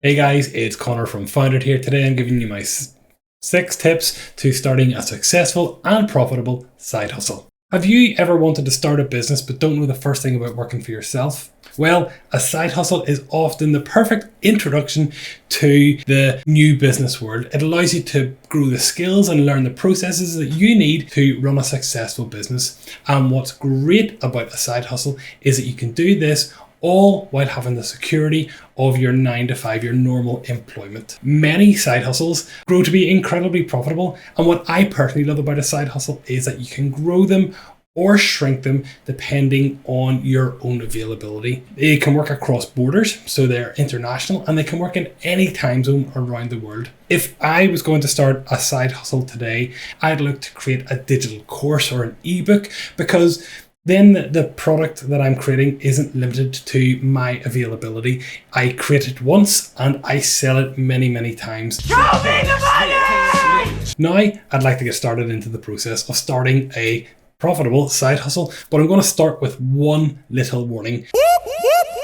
Hey guys, it's Connor from Founded here. Today I'm giving you my 6 tips to starting a successful and profitable side hustle. Have you ever wanted to start a business but don't know the first thing about working for yourself? Well, a side hustle is often the perfect introduction to the new business world. It allows you to grow the skills and learn the processes that you need to run a successful business. And what's great about a side hustle is that you can do this all while having the security of your 9 to 5, your normal employment. Many side hustles grow to be incredibly profitable, and what I personally love about a side hustle is that you can grow them or shrink them depending on your own availability. They can work across borders, so they're international, and they can work in any time zone around the world. If I was going to start a side hustle today, I'd look to create a digital course or an ebook, because then the product that I'm creating isn't limited to my availability. I create it once and I sell it many times. Show me the money! Now, I'd like to get started into the process of starting a profitable side hustle, but I'm going to start with one little warning.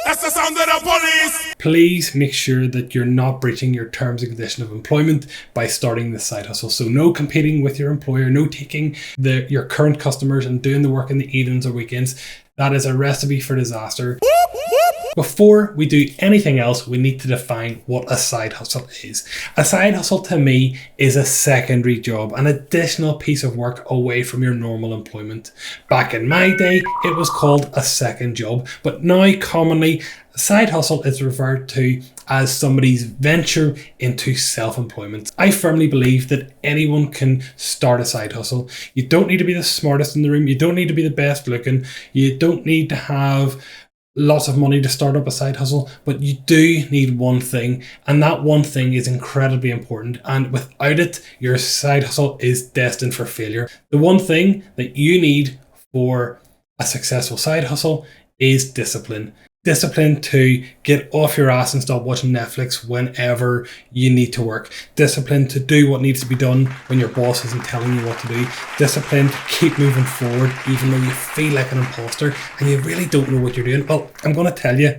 That's the sound of the police! Please make sure that you're not breaching your terms and conditions of employment by starting this side hustle. So no competing with your employer, no taking your current customers and doing the work in the evenings or weekends. That is a recipe for disaster. Before we do anything else, we need to define what a side hustle is. A side hustle to me is a secondary job, an additional piece of work away from your normal employment. Back in my day, it was called a second job, but now commonly, a side hustle is referred to as somebody's venture into self-employment. I firmly believe that anyone can start a side hustle. You don't need to be the smartest in the room. You don't need to be the best looking. You don't need to have lots of money to start up a side hustle, but you do need one thing, and that one thing is incredibly important, and without it, your side hustle is destined for failure. The one thing that you need for a successful side hustle is discipline. Discipline to get off your ass and stop watching Netflix whenever you need to work. Discipline to do what needs to be done when your boss isn't telling you what to do. Discipline to keep moving forward even though you feel like an imposter and you really don't know what you're doing. Well, I'm going to tell you,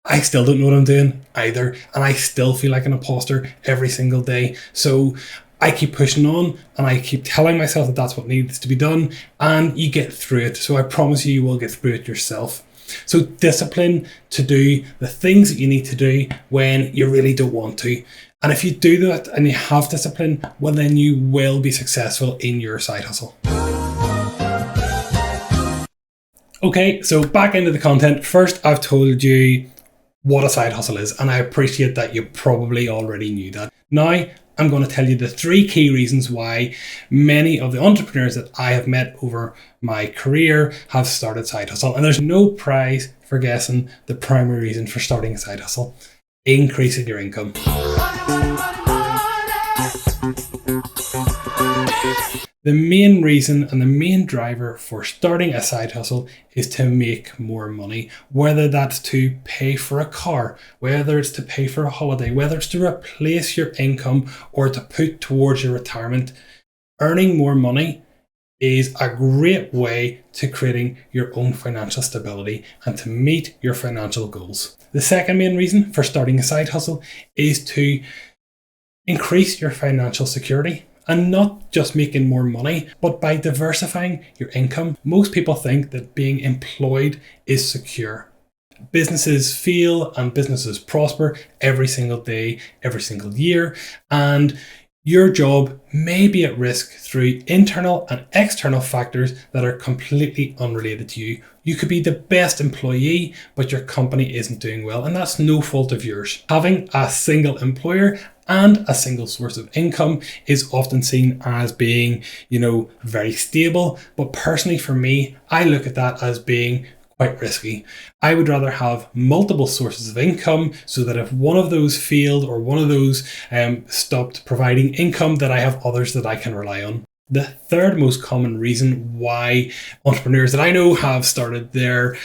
I still don't know what I'm doing either, and I still feel like an imposter every single day. So I keep pushing on and I keep telling myself that that's what needs to be done, and you get through it. So I promise you will get through it yourself. So discipline to do the things that you need to do when you really don't want to. And if you do that and you have discipline, well then you will be successful in your side hustle. Okay, so back into the content. First, I've told you what a side hustle is, and I appreciate that you probably already knew that. Now, I'm going to tell you the 3 key reasons why many of the entrepreneurs that I have met over my career have started side hustle. And there's no prize for guessing the primary reason for starting a side hustle: increasing your income. The main reason and the main driver for starting a side hustle is to make more money, whether that's to pay for a car, whether it's to pay for a holiday, whether it's to replace your income or to put towards your retirement. Earning more money is a great way to creating your own financial stability and to meet your financial goals. The second main reason for starting a side hustle is to increase your financial security. And not just making more money, but by diversifying your income. Most people think that being employed is secure. Businesses fail and businesses prosper every single day, every single year, and your job may be at risk through internal and external factors that are completely unrelated to you. You could be the best employee, but your company isn't doing well, and that's no fault of yours. Having a single employer and a single source of income is often seen as being, very stable. But personally for me, I look at that as being quite risky. I would rather have multiple sources of income so that if one of those failed or one of those stopped providing income, that I have others that I can rely on. The third most common reason why entrepreneurs that I know have started their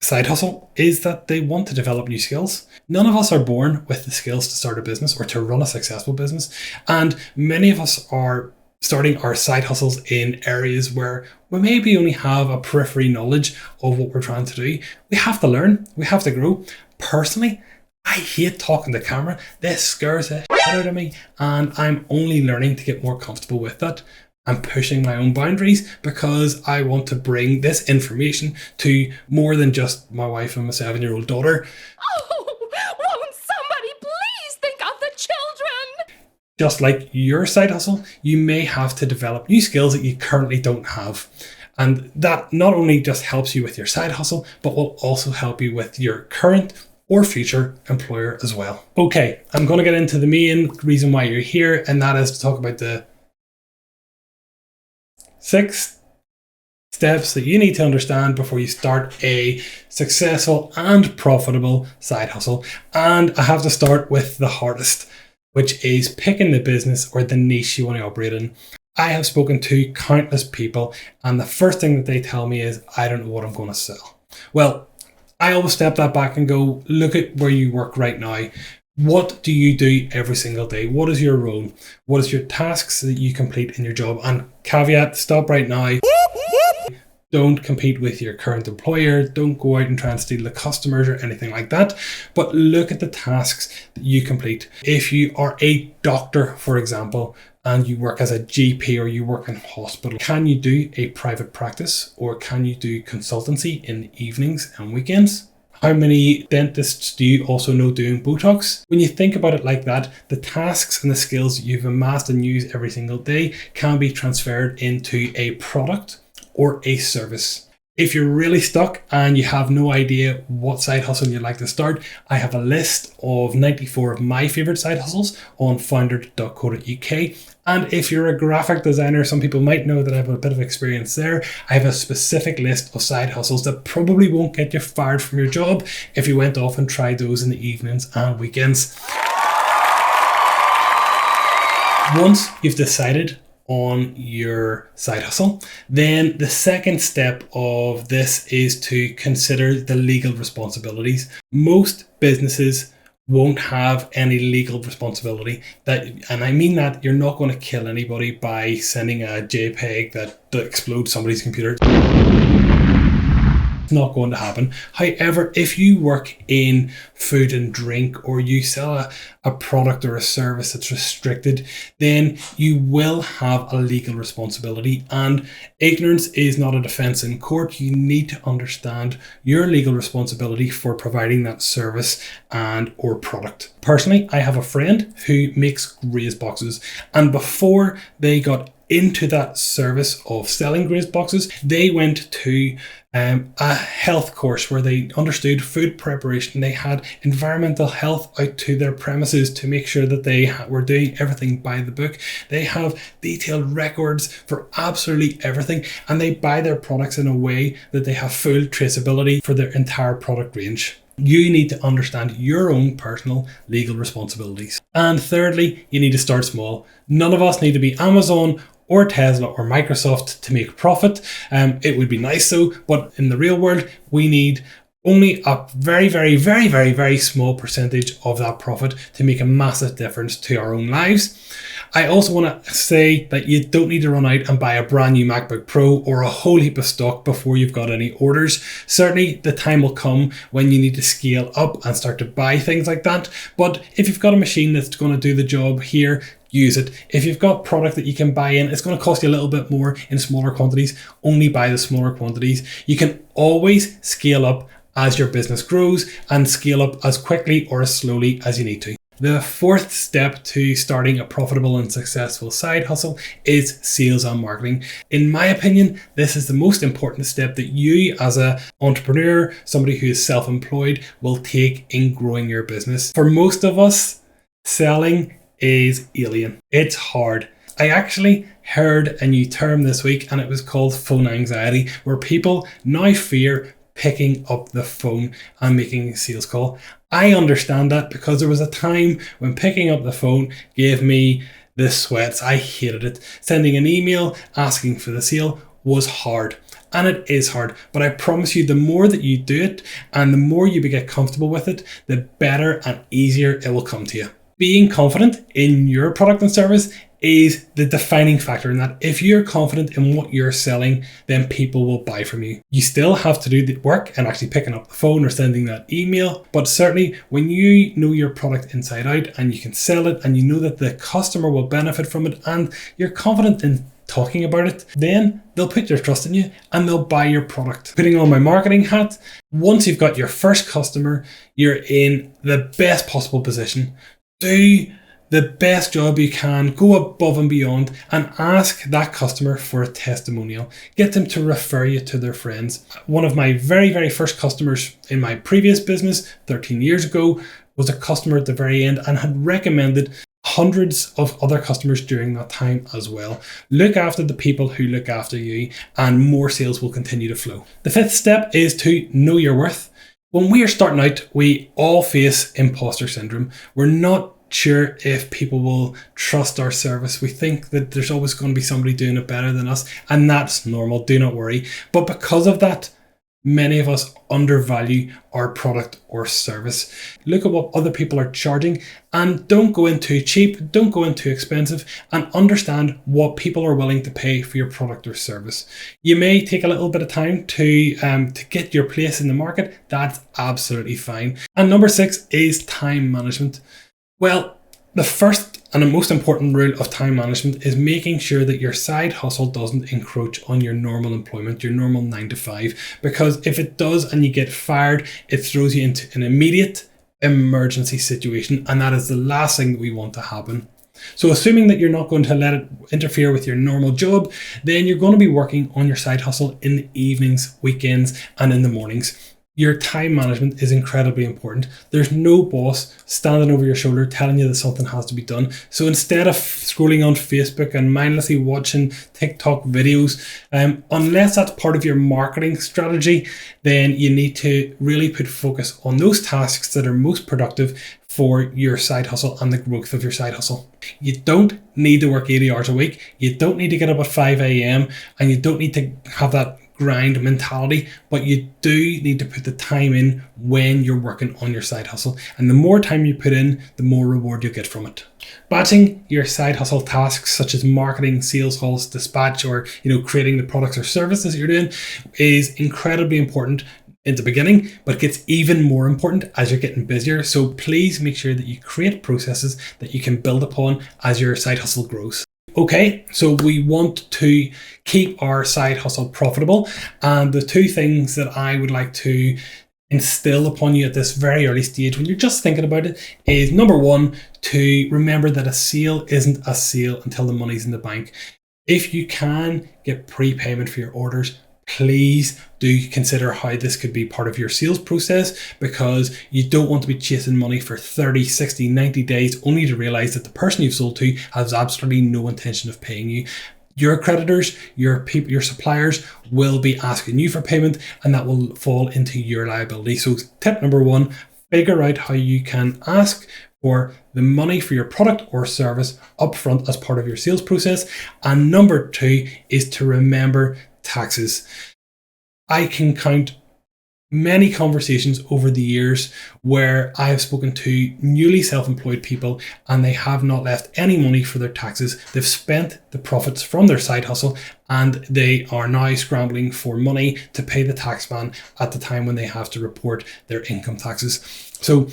side hustle is that they want to develop new skills. None of us are born with the skills to start a business or to run a successful business. And many of us are starting our side hustles in areas where we maybe only have a periphery knowledge of what we're trying to do. We have to learn, we have to grow. Personally, I hate talking to camera. This scares the shit out of me, and I'm only learning to get more comfortable with that. I'm pushing my own boundaries because I want to bring this information to more than just my wife and my 7-year-old daughter. Oh, won't somebody please think of the children? Just like your side hustle, you may have to develop new skills that you currently don't have. And that not only just helps you with your side hustle, but will also help you with your current or future employer as well. Okay, I'm going to get into the main reason why you're here, and that is to talk about the 6 steps that you need to understand before you start a successful and profitable side hustle. And I have to start with the hardest, which is picking the business or the niche you want to operate in. I have spoken to countless people, and the first thing that they tell me is, I don't know what I'm going to sell. Well, I always step that back and go, look at where you work right now. What do you do every single day? What is your role? What is your tasks that you complete in your job? And caveat, stop right now. Don't compete with your current employer. Don't go out and try and steal the customers or anything like that. But look at the tasks that you complete. If you are a doctor, for example, and you work as a GP or you work in hospital, can you do a private practice or can you do consultancy in the evenings and weekends? How many dentists do you also know doing Botox? When you think about it like that, the tasks and the skills you've amassed and use every single day can be transferred into a product or a service. If you're really stuck and you have no idea what side hustle you'd like to start, I have a list of 94 of my favorite side hustles on founded.co.uk. And if you're a graphic designer, some people might know that I have a bit of experience there. I have a specific list of side hustles that probably won't get you fired from your job if you went off and tried those in the evenings and weekends. Once you've decided on your side hustle, then the second step of this is to consider the legal responsibilities. Most businesses won't have any legal responsibility, and I mean that you're not going to kill anybody by sending a JPEG that explodes somebody's computer. It's not going to happen. However, if you work in food and drink or you sell a product or a service that's restricted, then you will have a legal responsibility, and ignorance is not a defense in court. You need to understand your legal responsibility for providing that service and or product. Personally, I have a friend who makes graze boxes, and before they got into that service of selling graze boxes, they went to a health course where they understood food preparation. They had environmental health out to their premises to make sure that they were doing everything by the book. They have detailed records for absolutely everything, and they buy their products in a way that they have full traceability for their entire product range. You need to understand your own personal legal responsibilities. And thirdly, you need to start small. None of us need to be Amazon or Tesla or Microsoft to make profit. It would be nice though, but in the real world, we need only a very, very, very, very, very small percentage of that profit to make a massive difference to our own lives. I also want to say that you don't need to run out and buy a brand new MacBook Pro or a whole heap of stock before you've got any orders. Certainly the time will come when you need to scale up and start to buy things like that. But if you've got a machine that's going to do the job here, use it. If you've got product that you can buy in, it's going to cost you a little bit more in smaller quantities. Only buy the smaller quantities. You can always scale up as your business grows and scale up as quickly or as slowly as you need to. The fourth step to starting a profitable and successful side hustle is sales and marketing. In my opinion, this is the most important step that you as an entrepreneur, somebody who is self-employed, will take in growing your business. For most of us, selling is alien. It's hard. I actually heard a new term this week, and it was called phone anxiety, where people now fear picking up the phone and making a sales call. I understand that because there was a time when picking up the phone gave me the sweats. I hated it. Sending an email asking for the sale was hard. And it is hard, but I promise you, the more that you do it and the more you get comfortable with it, the better and easier it will come to you. Being confident in your product and service is the defining factor in that. If you're confident in what you're selling, then people will buy from you. You still have to do the work and actually picking up the phone or sending that email, but certainly when you know your product inside out and you can sell it and you know that the customer will benefit from it and you're confident in talking about it, then they'll put their trust in you and they'll buy your product. Putting on my marketing hat, once you've got your first customer, you're in the best possible position. Do the best job you can, go above and beyond, and ask that customer for a testimonial. Get them to refer you to their friends. One of my very, very first customers in my previous business 13 years ago was a customer at the very end and had recommended hundreds of other customers during that time as well. Look after the people who look after you, and more sales will continue to flow. The fifth step is to know your worth. When we are starting out, we all face imposter syndrome. We're not sure if people will trust our service. We think that there's always going to be somebody doing it better than us, and that's normal. Do not worry. But because of that, many of us undervalue our product or service. Look at what other people are charging and don't go in too cheap, don't go in too expensive, and understand what people are willing to pay for your product or service. You may take a little bit of time to get your place in the market. That's absolutely fine. And number 6 is time management. Well, the first and the most important rule of time management is making sure that your side hustle doesn't encroach on your normal employment, your normal 9 to 5, because if it does and you get fired, it throws you into an immediate emergency situation, and that is the last thing that we want to happen. So assuming that you're not going to let it interfere with your normal job, then you're going to be working on your side hustle in the evenings, weekends, and in the mornings. Your time management is incredibly important. There's no boss standing over your shoulder telling you that something has to be done. So instead of scrolling on Facebook and mindlessly watching TikTok videos, unless that's part of your marketing strategy, then you need to really put focus on those tasks that are most productive for your side hustle and the growth of your side hustle. You don't need to work 80 hours a week. You don't need to get up at 5 a.m. and you don't need to have that grind mentality, but you do need to put the time in when you're working on your side hustle. And the more time you put in, the more reward you'll get from it. Batching your side hustle tasks such as marketing, sales calls, dispatch, or creating the products or services that you're doing is incredibly important in the beginning, but it gets even more important as you're getting busier. So please make sure that you create processes that you can build upon as your side hustle grows. Okay, so we want to keep our side hustle profitable, and the 2 things that I would like to instill upon you at this very early stage when you're just thinking about it is, number 1, to remember that a sale isn't a sale until the money's in the bank. If you can get prepayment for your orders, please do consider how this could be part of your sales process, because you don't want to be chasing money for 30, 60, 90 days only to realize that the person you've sold to has absolutely no intention of paying you. Your creditors, your people, your suppliers will be asking you for payment, and that will fall into your liability. So tip number 1, figure out how you can ask for the money for your product or service upfront as part of your sales process. And number 2 is to remember taxes. I can count many conversations over the years where I have spoken to newly self-employed people and they have not left any money for their taxes. They've spent the profits from their side hustle and they are now scrambling for money to pay the taxman at the time when they have to report their income taxes. So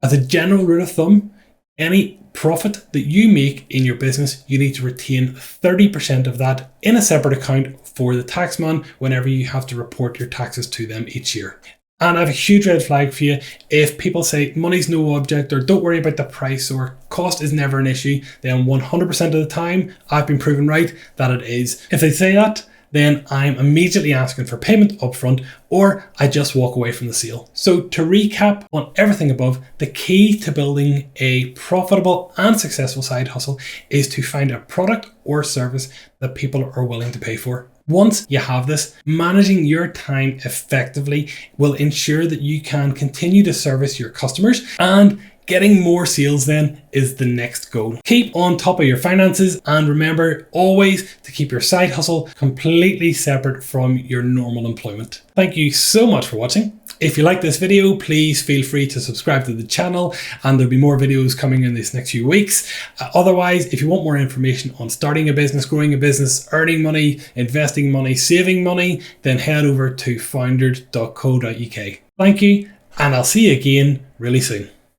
as a general rule of thumb, any profit that you make in your business, you need to retain 30% of that in a separate account for the taxman whenever you have to report your taxes to them each year. And I have a huge red flag for you. If people say money's no object, or don't worry about the price, or cost is never an issue, then 100% of the time I've been proven right that it is. If they say that, then I'm immediately asking for payment upfront, or I just walk away from the sale. So to recap on everything above, the key to building a profitable and successful side hustle is to find a product or service that people are willing to pay for. Once you have this, managing your time effectively will ensure that you can continue to service your customers, and getting more sales then is the next goal. Keep on top of your finances, and remember always to keep your side hustle completely separate from your normal employment. Thank you so much for watching. If you like this video, please feel free to subscribe to the channel, and there'll be more videos coming in these next few weeks. Otherwise, if you want more information on starting a business, growing a business, earning money, investing money, saving money, then head over to foundred.co.uk. Thank you, and I'll see you again really soon.